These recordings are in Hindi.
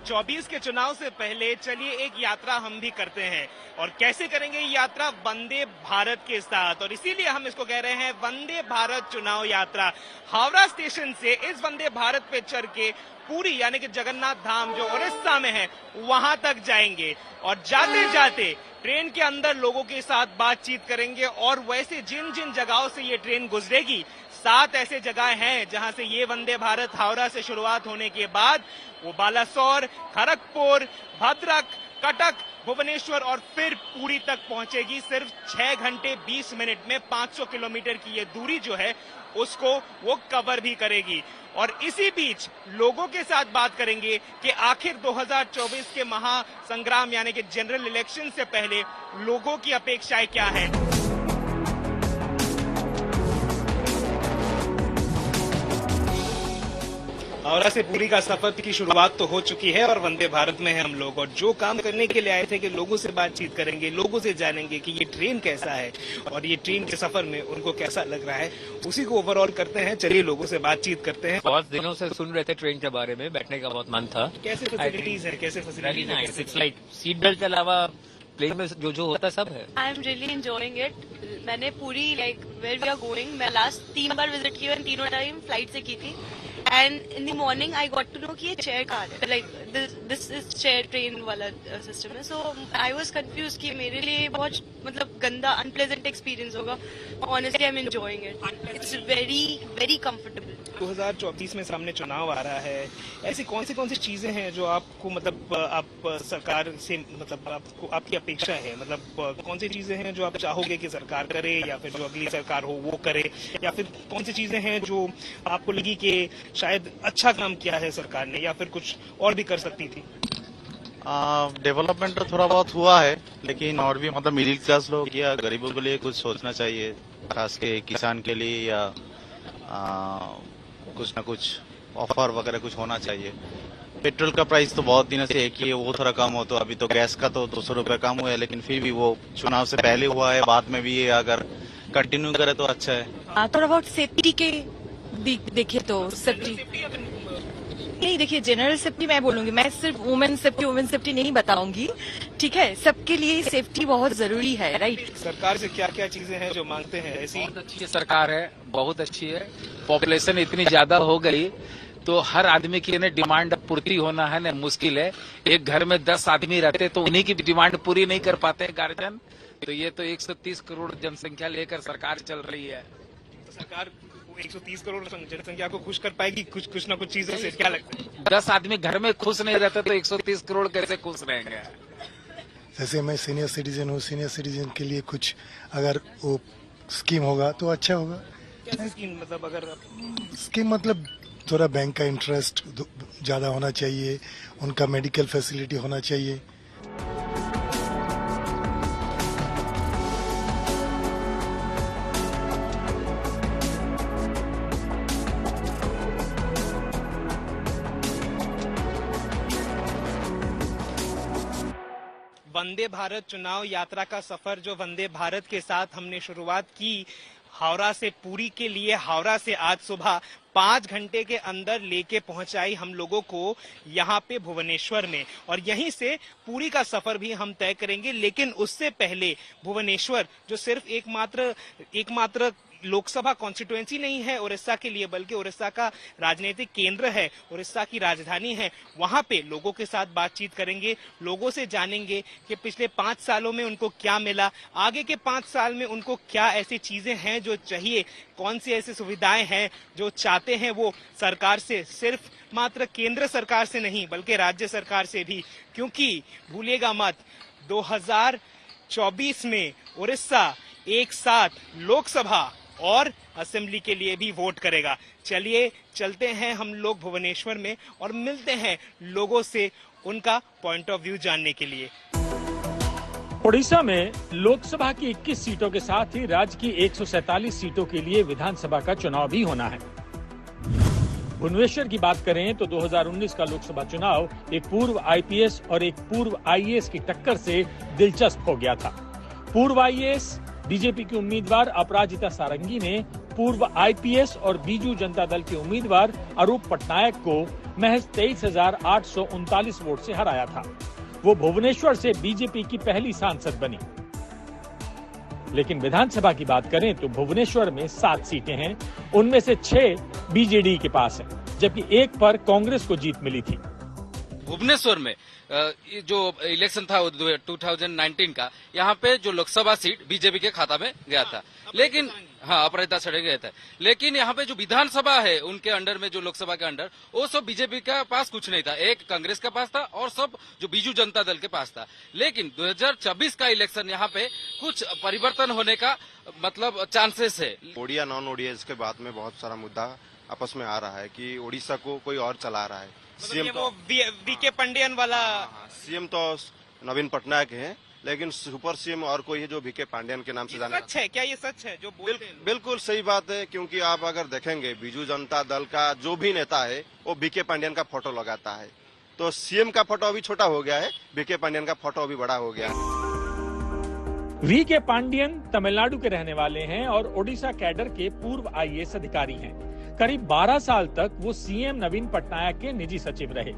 2024 के चुनाव से पहले चलिए एक यात्रा हम भी करते हैं। और कैसे करेंगे ये यात्रा? वंदे भारत के साथ। और इसीलिए हम इसको कह रहे हैं वंदे भारत चुनाव यात्रा। हावड़ा स्टेशन से इस वंदे भारत पे चढ़ के पुरी यानी कि जगन्नाथ धाम जो उड़ीसा में है वहां तक जाएंगे। और जाते जाते ट्रेन के अंदर लोगों के साथ बातचीत करेंगे। और वैसे जिन जिन जगहों से ये ट्रेन गुजरेगी, 7 ऐसे जगह हैं जहां से ये वंदे भारत हावड़ा से शुरुआत होने के बाद वो बालासोर, खड़गपुर, भद्रक, कटक, भुवनेश्वर और फिर पुरी तक पहुंचेगी। सिर्फ 6 घंटे 20 मिनट में 500 किलोमीटर की ये दूरी जो है उसको वो कवर भी करेगी। और इसी बीच लोगों के साथ बात करेंगे कि आखिर 2024 के महासंग्राम यानी कि जनरल इलेक्शन से पहले लोगों की अपेक्षाएं क्या है। हावड़ा से पुरी का सफर की शुरुआत तो हो चुकी है और वंदे भारत में है हम लोग। और जो काम करने के लिए आए थे कि लोगों से बातचीत करेंगे, लोगों से जानेंगे कि ये ट्रेन कैसा है और ये ट्रेन के सफर में उनको कैसा लग रहा है, उसी को ओवरऑल करते हैं। चलिए लोगों से बातचीत करते हैं। बहुत दिनों से सुन रहे थे ट्रेन के बारे में, बैठने का बहुत मन था। कैसे फैसिलिटीज है? कैसे फैसिलिटीज है? इट्स लाइक सीट बेल्ट के अलावा प्लेन में जो होता है सब है। I am really enjoying it. मैंने पूरी like where we are going मैं लास्ट 3 बार विजिट की और तीनों टाइम फ्लाइट से की थी। And in the morning I got to know कि ये चेयर कार है, like this is chair train वाला सिस्टम है। सो आई वाज कंफ्यूज कि मेरे लिए बहुत मतलब गंदा अनप्लेजेंट एक्सपीरियंस होगा। Honestly I am enjoying it. It's very very comfortable. 2024 में सामने चुनाव आ रहा है, ऐसी कौन सी चीजें हैं जो आपको मतलब आप सरकार से मतलब आपको आपकी अपेक्षा है? मतलब कौन सी चीजें हैं जो आप चाहोगे कि सरकार करे या फिर जो अगली सरकार हो वो करे, या फिर कौन सी चीजें हैं जो आपको लगी कि शायद अच्छा काम किया है सरकार ने या फिर कुछ और भी कर सकती थी? डेवलपमेंट तो थोड़ा बहुत हुआ है, लेकिन और भी मतलब मिडिल क्लास लोग या गरीबों के लिए कुछ सोचना चाहिए, खास के किसान के लिए या कुछ ना कुछ ऑफर वगैरह कुछ होना चाहिए। पेट्रोल का प्राइस तो बहुत दिनों से एक ही है, वो थोड़ा कम हो। तो अभी तो गैस का तो 200 रुपये कम हुआ है, लेकिन फिर भी वो चुनाव से पहले हुआ है, बाद में भी ये अगर कंटिन्यू करे तो अच्छा है। थोड़ा बहुत सेफ्टी के देखिए तो सेफ्टी नहीं, देखिए जनरल सेफ्टी मैं बोलूंगी, मैं सिर्फ वुमेन सेफ्टी नहीं बताऊंगी, ठीक है? सबके लिए सेफ्टी बहुत जरूरी है, राइट? सरकार से क्या क्या चीजें हैं जो मांगते हैं? ऐसी बहुत अच्छी सरकार है, बहुत अच्छी है। पॉपुलेशन इतनी ज्यादा हो गई तो हर आदमी की डिमांड पूर्ति होना है ना मुश्किल है। एक घर में 10 आदमी रहते तो उन्हीं की डिमांड पूरी नहीं कर पाते गार्जियन। तो ये तो 130 करोड़ जनसंख्या लेकर सरकार चल रही है। तो सरकार 130 करोड़ जनसंख्या को खुश कर पाएगी कुछ ना कुछ चीजों से? क्या लगता है? 10 आदमी घर में खुश नहीं रहते तो 130 करोड़ कैसे खुश रहेंगे? जैसे मैं सीनियर सिटीजन हूँ, सीनियर सिटीजन के लिए कुछ अगर वो स्कीम होगा तो अच्छा होगा। कैसे स्कीम? मतलब अगर स्कीम मतलब थोड़ा बैंक का इंटरेस्ट ज्यादा होना चाहिए, उनका मेडिकल फैसिलिटी होना चाहिए। वंदे भारत चुनाव यात्रा का सफर जो वंदे भारत के साथ हमने शुरुआत की हावड़ा से पुरी के लिए, हावड़ा से आज सुबह 5 घंटे के अंदर लेके पहुंचाई हम लोगों को यहाँ पे भुवनेश्वर में। और यहीं से पुरी का सफर भी हम तय करेंगे। लेकिन उससे पहले भुवनेश्वर जो सिर्फ एकमात्र लोकसभा कॉन्स्टिट्यूएंसी नहीं है उड़ीसा के लिए, बल्कि उड़ीसा का राजनीतिक केंद्र है, उड़ीसा की राजधानी है, वहां पे लोगों के साथ बातचीत करेंगे, लोगों से जानेंगे कि पिछले 5 सालों में उनको क्या मिला, आगे के 5 साल में उनको क्या ऐसी चीजें हैं जो चाहिए, कौन सी ऐसी सुविधाएं हैं जो चाहते हैं वो सरकार से, सिर्फ मात्र केंद्र सरकार से नहीं बल्कि राज्य सरकार से भी। क्योंकि भूलिएगा मत, 2024 में उड़ीसा एक साथ लोकसभा और असेंबली के लिए भी वोट करेगा। चलिए चलते हैं हम लोग भुवनेश्वर में और मिलते हैं लोगों से उनका पॉइंट ऑफ व्यू जानने के लिए। उड़ीसा में लोकसभा की 21 सीटों के साथ ही राज्य की 147 सीटों के लिए विधानसभा का चुनाव भी होना है। भुवनेश्वर की बात करें तो 2019 का लोकसभा चुनाव एक पूर्व आईपीएस और एक पूर्व आईएएस की टक्कर से दिलचस्प हो गया था। पूर्व आईएएस बीजेपी की उम्मीदवार अपराजिता सारंगी ने पूर्व आईपीएस और बीजू जनता दल के उम्मीदवार अरूप पटनायक को महज 23,839 वोट से हराया था। वो भुवनेश्वर से बीजेपी की पहली सांसद बनी। लेकिन विधानसभा की बात करें तो भुवनेश्वर में 7 सीटें हैं, उनमें से 6 बीजेडी के पास हैं, जबकि 1 पर कांग्रेस को जीत मिली थी। भुवनेश्वर में जो इलेक्शन था 2019 का, यहाँ पे जो लोकसभा सीट बीजेपी के खाता में गया था, लेकिन हाँ अपराजिता चढ़े गए थे। लेकिन यहाँ पे जो विधानसभा है उनके अंडर में, जो लोकसभा के अंडर, वो सब बीजेपी के पास कुछ नहीं था। एक कांग्रेस के पास था और सब जो बीजू जनता दल के पास था। लेकिन 2024 का इलेक्शन यहाँ पे कुछ परिवर्तन होने का मतलब चांसेस है। ओडिया नॉन ओडिया इसके बाद में बहुत सारा मुद्दा आपस में आ रहा है कि ओडिशा को कोई और चला रहा है। सीएम तो वीके पंडियन वाला सीएम तो नवीन पटनायक है, लेकिन सुपर सीएम और कोई है जो वीके पांड्यन के नाम से जाना। सच है क्या? ये सच है जो बोलते हैं? बिल्कुल सही बात है, क्योंकि आप अगर देखेंगे बीजू जनता दल का जो भी नेता है वो वीके पांड्यन का फोटो लगाता है। तो सीएम का फोटो अभी छोटा हो गया है, वीके पांड्यन का फोटो अभी बड़ा हो गया है। वीके पांड्यन तमिलनाडु के रहने वाले हैं और ओडिशा कैडर के पूर्व आईएएस अधिकारी हैं। करीब 12 साल तक वो सीएम नवीन पटनायक के निजी सचिव रहे।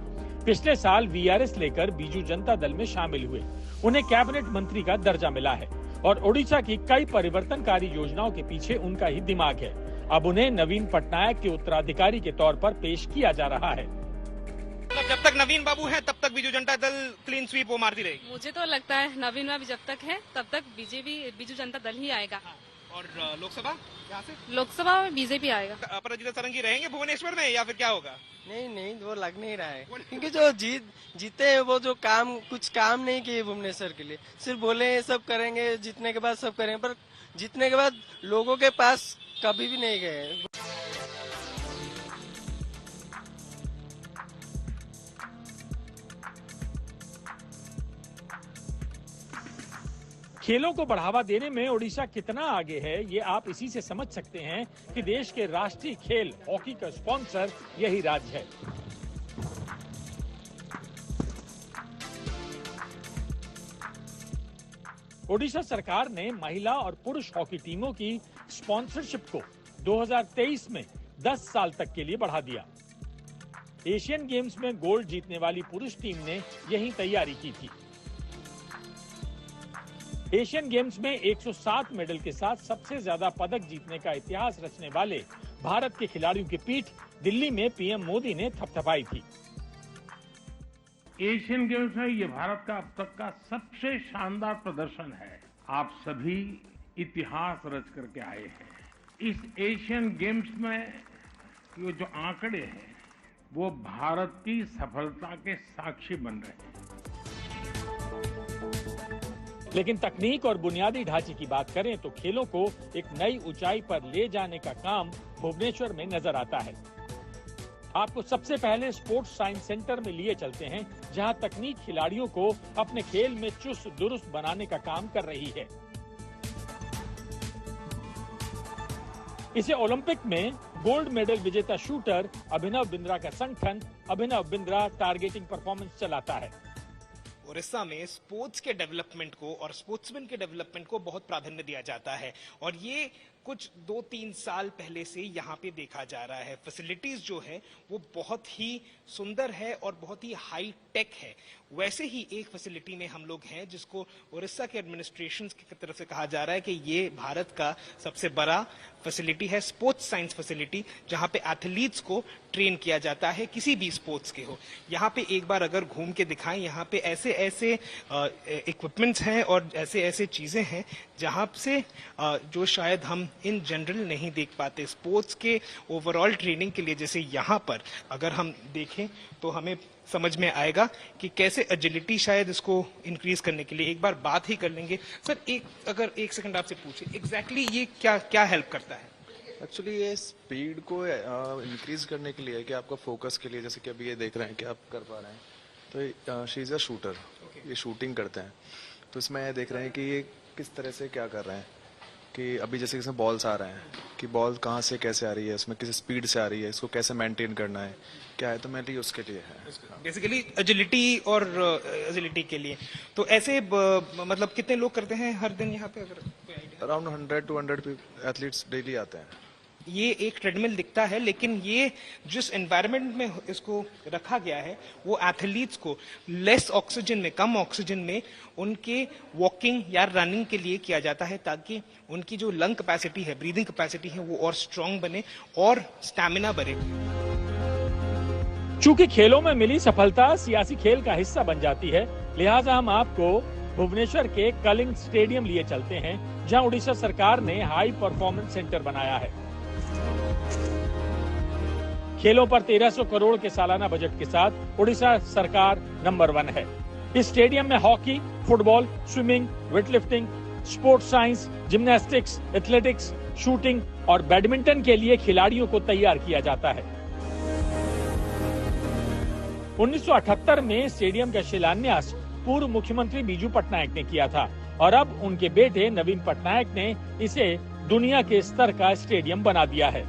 पिछले साल वीआरएस लेकर बीजू जनता दल में शामिल हुए। उन्हें कैबिनेट मंत्री का दर्जा मिला है और ओडिशा की कई परिवर्तनकारी योजनाओं के पीछे उनका ही दिमाग है। अब उन्हें नवीन पटनायक के उत्तराधिकारी के तौर पर पेश किया जा रहा है। जब तक नवीन बाबू हैं तब तक बीजू जनता दल क्लीन स्वीप वो मारती रहेगी। मुझे तो लगता है नवीन बाबू जब तक है तब तक बीजू जनता दल ही आएगा। और लोकसभा यहाँ से? लोकसभा में बीजेपी आएगा। अपराजिता सारंगी रहेंगे भुवनेश्वर में या फिर क्या होगा? नहीं वो लग नहीं रहा है, क्योंकि जो जीते हैं वो जो कुछ काम नहीं किए भुवनेश्वर के लिए। सिर्फ बोले सब करेंगे, जीतने के बाद सब करेंगे, पर जीतने के बाद लोगों के पास कभी भी नहीं गए। खेलों को बढ़ावा देने में ओडिशा कितना आगे है, ये आप इसी से समझ सकते हैं कि देश के राष्ट्रीय खेल हॉकी का स्पॉन्सर यही राज्य है। ओडिशा सरकार ने महिला और पुरुष हॉकी टीमों की स्पॉन्सरशिप को 2023 में 10 साल तक के लिए बढ़ा दिया। एशियन गेम्स में गोल्ड जीतने वाली पुरुष टीम ने यही तैयारी की थी। एशियन गेम्स में 107 मेडल के साथ सबसे ज्यादा पदक जीतने का इतिहास रचने वाले भारत के खिलाड़ियों की पीठ दिल्ली में पीएम मोदी ने थपथपाई थी। एशियन गेम्स में ये भारत का अब तक का सबसे शानदार प्रदर्शन है। आप सभी इतिहास रच करके आए हैं। इस एशियन गेम्स में ये जो आंकड़े हैं वो भारत की सफलता के साक्षी बन रहे हैं। लेकिन तकनीक और बुनियादी ढांचे की बात करें तो खेलों को एक नई ऊंचाई पर ले जाने का काम भुवनेश्वर में नजर आता है। आपको सबसे पहले स्पोर्ट्स साइंस सेंटर में लिए चलते हैं, जहां तकनीक खिलाड़ियों को अपने खेल में चुस्त दुरुस्त बनाने का काम कर रही है। इसे ओलंपिक में गोल्ड मेडल विजेता शूटर अभिनव बिंद्रा का संगठन अभिनव बिंद्रा टारगेटिंग परफॉर्मेंस चलाता है। ओडिशा में स्पोर्ट्स के डेवलपमेंट को और स्पोर्ट्समैन के डेवलपमेंट को बहुत प्राधान्य दिया जाता है और ये कुछ 2-3 साल पहले से यहाँ पे देखा जा रहा है। फैसिलिटीज जो है वो बहुत ही सुंदर है और बहुत ही हाई टेक है। वैसे ही एक फैसिलिटी में हम लोग हैं जिसको ओडिशा के एडमिनिस्ट्रेशन की तरफ से कहा जा रहा है कि ये भारत का सबसे बड़ा फैसिलिटी है, स्पोर्ट्स साइंस फैसिलिटी, जहाँ पे एथलीट्स को ट्रेन किया जाता है, किसी भी स्पोर्ट्स के हो। यहाँ पे एक बार अगर घूम के दिखाएं, यहाँ पे ऐसे ऐसे इक्विपमेंट्स हैं और ऐसे ऐसे चीजें हैं जहाँ से जो शायद हम इन जनरल नहीं देख पाते। स्पोर्ट्स के ओवरऑल ट्रेनिंग के लिए जैसे यहाँ पर अगर हम देखें तो हमें समझ में आएगा कि कैसे एजिलिटी शायद इसको इंक्रीज करने के लिए एक बार बात ही कर लेंगे। सर अगर एक सेकंड आपसे पूछे एग्जैक्टली ये क्या हेल्प करता है? एक्चुअली ये स्पीड को इंक्रीज करने के लिए कि आपका फोकस के लिए, जैसे कि अभी ये देख रहे हैं कि आप कर पा रहे हैं, तो शी इज़ अ शूटर, ये शूटिंग करते हैं। तो इसमें ये देख रहे हैं कि ये किस तरह से क्या कर रहे हैं, कि अभी जैसे इसमें बॉल्स आ रहे हैं कि बॉल कहाँ से कैसे आ रही है, इसमें किस स्पीड से आ रही है, इसको कैसे मेंटेन करना है, क्या है, तो मेनली उसके लिए है बेसिकली एजिलिटी और एजिलिटी के लिए। तो ऐसे मतलब कितने लोग करते हैं हर दिन यहाँ पे? अगर अराउंड 100 to 100 एथलीट्स डेली आते हैं। ये एक ट्रेडमिल दिखता है, लेकिन ये जिस एनवायरनमेंट में इसको रखा गया है वो एथलीट्स को लेस ऑक्सीजन में, कम ऑक्सीजन में उनके वॉकिंग या रनिंग के लिए किया जाता है, ताकि उनकी जो लंग कैपेसिटी है, ब्रीदिंग कैपेसिटी है, वो और स्ट्रांग बने और स्टैमिना बढ़े। चूंकि खेलों में मिली सफलता सियासी खेल का हिस्सा बन जाती है, लिहाजा हम आपको भुवनेश्वर के कलिंग स्टेडियम लिए चलते हैं, जहां उड़ीसा सरकार ने हाई परफॉर्मेंस सेंटर बनाया है। खेलों पर 1300 करोड़ के सालाना बजट के साथ उड़ीसा सरकार नंबर 1 है। इस स्टेडियम में hockey, football, swimming, weightlifting, sports science, gymnastics, athletics, shooting और बैडमिंटन के लिए खिलाड़ियों को तैयार किया जाता है। 1978 में स्टेडियम का शिलान्यास पूर्व मुख्यमंत्री बीजू पटनायक ने किया था और अब उनके बेटे नवीन पटनायक ने इसे दुनिया के स्तर का स्टेडियम बना दिया है।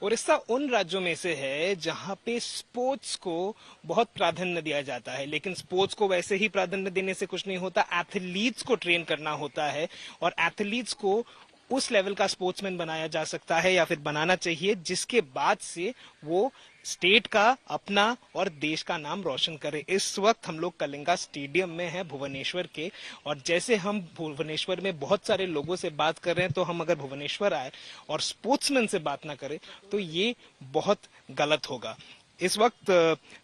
उड़ीसा उन राज्यों में से है जहां पे स्पोर्ट्स को बहुत प्राधान्य दिया जाता है, लेकिन स्पोर्ट्स को वैसे ही प्राधान्य देने से कुछ नहीं होता, एथलीट्स को ट्रेन करना होता है और एथलीट्स को उस लेवल का स्पोर्ट्समैन बनाया जा सकता है या फिर बनाना चाहिए, जिसके बाद से वो स्टेट का, अपना और देश का नाम रोशन करे। इस वक्त हम लोग कलिंगा स्टेडियम में हैं भुवनेश्वर के, और जैसे हम भुवनेश्वर में बहुत सारे लोगों से बात कर रहे हैं, तो हम अगर भुवनेश्वर आए और स्पोर्ट्समैन से बात ना करें तो ये बहुत गलत होगा। इस वक्त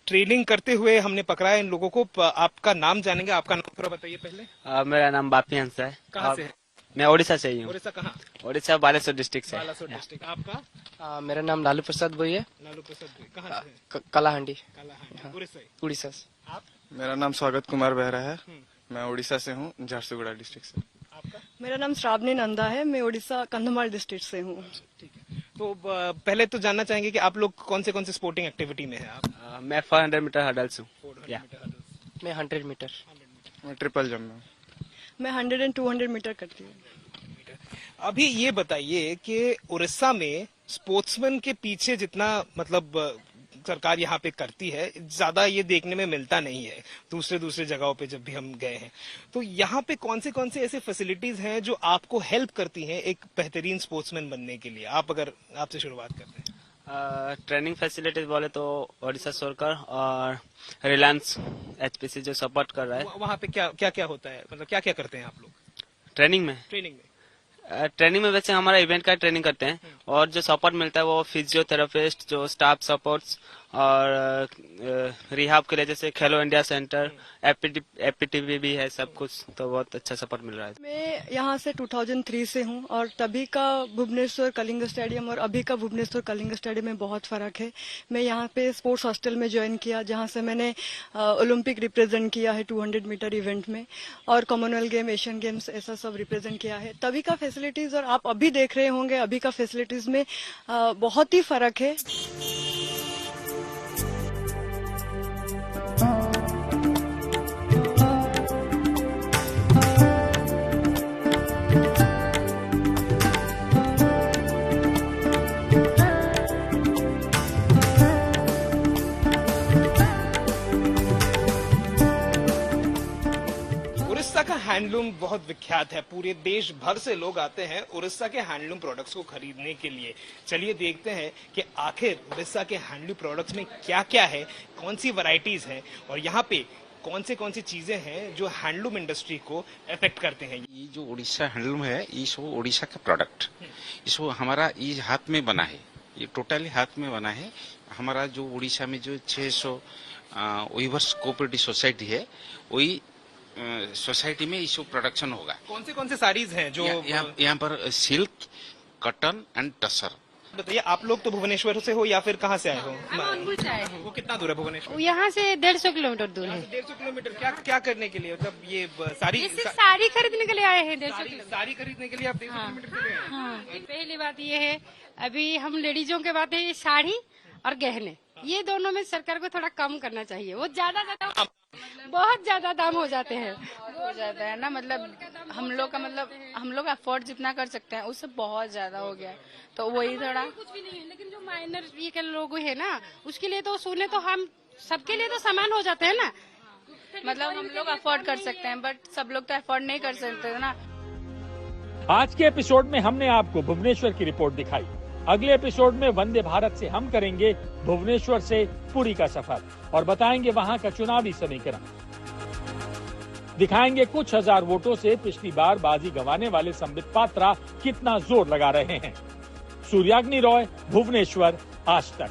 ट्रेनिंग करते हुए हमने पकड़ा है इन लोगों को। आपका नाम जानेंगे, आपका नाम थोड़ा बताइए पहले। मेरा नाम बापी हंस है। कहाँ से है? मैं ओडिशा से ही हूँ। ओडिशा कहाँ? ओडिशा बालेश्वर डिस्ट्रिक्ट से। बालासोर डिस्ट्रिक्ट। आपका? मेरा नाम लालू प्रसाद भोई है। लालू प्रसाद भोई कहाँ से? कलाहांडी। कलाहांडी, उड़ीसा। उड़ीसा से। आप? मेरा नाम स्वागत कुमार बेहरा है। मैं उड़ीसा से हूँ, झारसुगुड़ा डिस्ट्रिक्ट से। आपका? मेरा नाम श्रावणी नंदा है। मैं उड़ीसा कंधमाल डिस्ट्रिक्ट से हूँ। ठीक है, तो पहले तो जानना चाहेंगे कि आप लोग कौन से स्पोर्टिंग एक्टिविटी में है आप? मैं 400 मीटर हर्डल्स हूँ। मैं 100 मीटर। मैं ट्रिपल जंप में। मैं 100 और 200 मीटर करती हूँ। अभी ये बताइए कि उड़ीसा में स्पोर्ट्समैन के पीछे जितना मतलब सरकार यहाँ पे करती है, ज्यादा ये देखने में मिलता नहीं है दूसरे जगहों पे जब भी हम गए हैं। तो यहाँ पे कौन से ऐसे फैसिलिटीज हैं जो आपको हेल्प करती हैं एक बेहतरीन स्पोर्ट्समैन बनने के लिए? आप अगर आपसे शुरुआत करते हैं। ट्रेनिंग फैसिलिटीज बोले तो ओडिशा सरकार और रिलायंस एचपीसी जो सपोर्ट कर रहा है। वहाँ पे क्या होता है, मतलब क्या करते हैं आप लोग ट्रेनिंग में? ट्रेनिंग में वैसे हमारा इवेंट का ट्रेनिंग करते हैं और जो सपोर्ट मिलता है वो फिजियोथेरेपिस्ट, जो स्टाफ सपोर्ट्स और रिहाब के लिए जैसे खेलो इंडिया सेंटर, एपीटीवी भी है, सब कुछ, तो बहुत अच्छा सपोर्ट मिल रहा है। मैं यहाँ से 2003 से हूँ और तभी का भुवनेश्वर कलिंग स्टेडियम और अभी का भुवनेश्वर कलिंग स्टेडियम में बहुत फर्क है। मैं यहाँ पे स्पोर्ट्स हॉस्टल में ज्वाइन किया, जहाँ से मैंने ओलंपिक रिप्रेजेंट किया है 200 मीटर इवेंट में, और कॉमनवेल्थ गेम, एशियन गेम्स, ऐसा सब रिप्रेजेंट किया है। तभी का फैसिलिटीज और आप अभी देख रहे होंगे अभी का फैसिलिटीज में बहुत ही फर्क है। उड़ीसा का हैंडलूम बहुत विख्यात है, पूरे देश भर से लोग आते हैं उड़ीसा के हैंडलूम प्रोडक्ट्स को खरीदने के लिए। चलिए देखते हैं कि आखिर उड़ीसा के हैंडलूम प्रोडक्ट्स में क्या क्या है, कौन सी वैरायटीज हैं और यहाँ पे कौन सी चीजें हैं जो हैंडलूम इंडस्ट्री को अफेक्ट करते हैं। ये जो उड़ीसा हैंडलूम है, ये सब उड़ीसा का प्रोडक्ट, इसको हमारा ये हाथ में बना है, ये टोटली हाथ में बना है। हमारा जो उड़ीसा में जो 600 वीवर्स कोऑपरेटिव सोसाइटी है, वही सोसाइटी में इसको प्रोडक्शन होगा। कौन से साड़ीज हैं जो यहाँ पर सिल्क, कॉटन एंड टसर। बताइए, आप लोग तो भुवनेश्वर से हो या फिर कहाँ से आए हो? अंगुल से आए हैं। वो कितना दूर है भुवनेश्वर? यहाँ से 150 किलोमीटर दूर है। 150 किलोमीटर। क्या करने के लिए? मतलब ये साड़ी खरीदने के लिए आए हैं। 150 किलोमीटर साड़ी खरीदने के लिए आप 150 किलोमीटर से गए हैं? हाँ। पहली बात ये है, अभी हम लेडीजों के बात है, साड़ी और गहने, ये दोनों में सरकार को थोड़ा कम करना चाहिए। वो बहुत ज्यादा दाम हो जाते हैं, हो जाता है ना। मतलब हम लोग अफोर्ड जितना कर सकते हैं उससे बहुत ज्यादा हो गया है, तो वही थोड़ा कुछ भी नहीं है। लेकिन जो माइनर ये के लोग है ना, उसके लिए तो सुने तो हम सबके लिए तो समान हो जाते हैं ना। मतलब हम लोग अफोर्ड कर सकते हैं, बट सब लोग तो अफोर्ड नहीं कर सकते ना। आज के एपिसोड में हमने आपको भुवनेश्वर की रिपोर्ट दिखाई। अगले एपिसोड में वंदे भारत से हम करेंगे भुवनेश्वर से पुरी का सफर और बताएंगे वहां का चुनावी समीकरण। दिखाएंगे कुछ हजार वोटों से पिछली बार बाजी गंवाने वाले संबित पात्रा कितना जोर लगा रहे हैं। सूर्याग्नि रॉय, भुवनेश्वर, आज तक।